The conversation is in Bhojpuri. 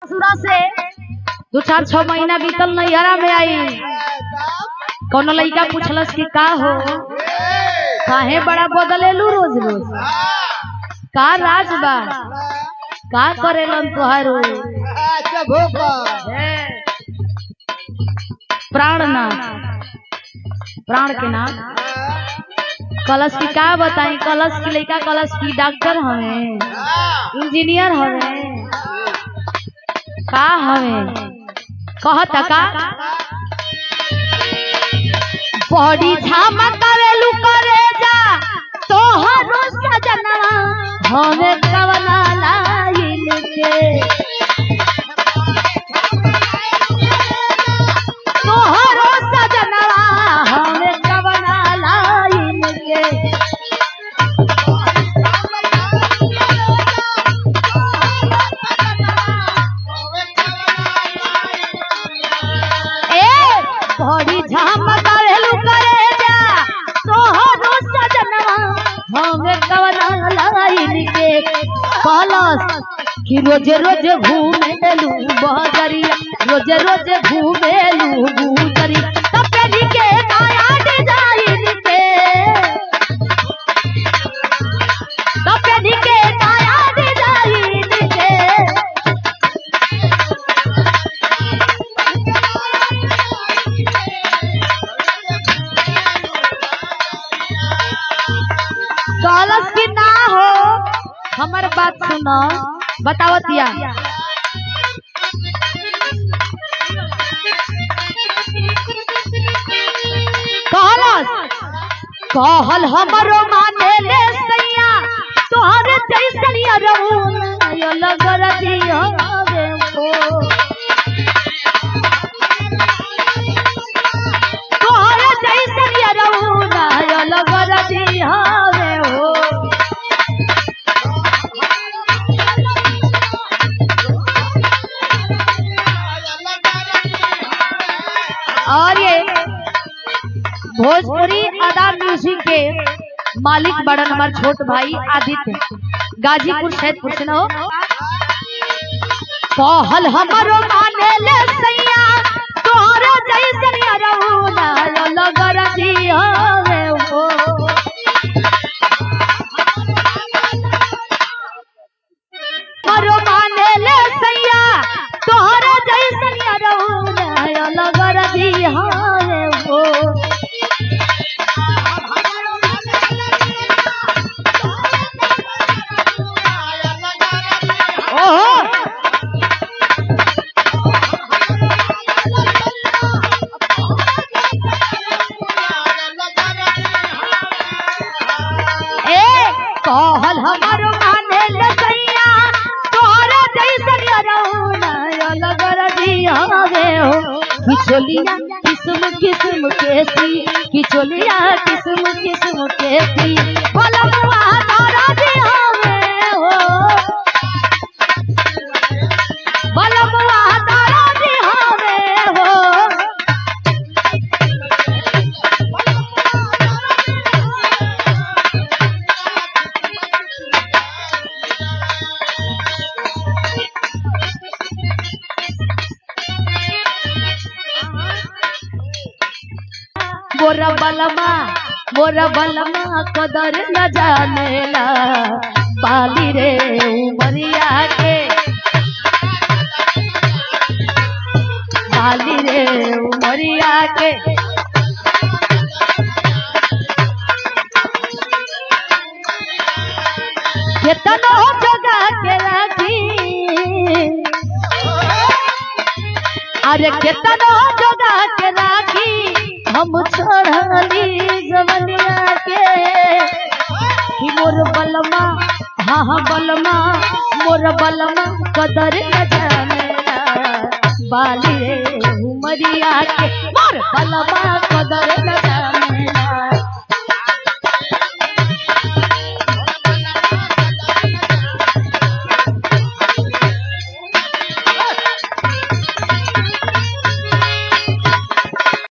ससुरा से 2-4-6 महीना बीतल नैहरा में आई। कौन लड़का पूछलस कि का हो काहे बड़ा बदलेलू रोज रोज, का राज बा, का करेलन तुहारू? प्राणनाथ, प्राण के नाम कलश की का बताई। कलश की लड़का कलश की डॉक्टर हवे, इंजीनियर हवे, का हवे कहता का बॉडी झमकावेलू करे जा तोहरो सजनवा हवे कवना लाइन के, तोहरो सजनवा हवे कवना लाइन के। बॉडी झमकावेलू करे जा तोहरो सजनवा हवे कवना लाइन के। कलश कि रोज रोज घूमेलू बजरिया, रोज रोज घूमेलू गुजरिया, तपेली के नया डिजाइन के, तपेली के नया डिजाइन के। कलश की ना हो, हमार बात सुनो, बतावतिया कहल हमरो माने ले सैया तोहरे जैसनिया रहूं यो लगर दिया रे को, तोहरे जैसनिया रहूं यो लगर दिया रे हो। और ये भोजपुरी अदा म्यूजिक के मालिक बड़ा हमार छोट भाई आदित्य गाजीपुर सैदपुर से न हो। कहल हमरो माने ले सैया तोहरे जैसनिया रहूं ना लगर दिया रे हो। हमरो माने ले सैया तोहरे जैसनिया रहूं ना लगर दिया रे हो। कहल हमारो माने ले सैया तोहरा जैसनिया रहूं ना लगर दिया रे हो। किचोलिया किस्म किस्म के सी, किचोलिया किस्म किस्म के सी, भलवा तारा दिया रे हो, भलवा तारा दिया रे हो। मोरा बलमा कदर न जानेला पाली रे उमरिया के, पाली रे उमरिया के। केतनो जगा के राखी, अरे केतनो जगा के राखी हम छोड़ली जवनिया के। कि मोर बलमा हाँ बलमा मोर बलमा कदर न जानेला बाली रे उमरिया के, मोर बलमा कदर न जाने।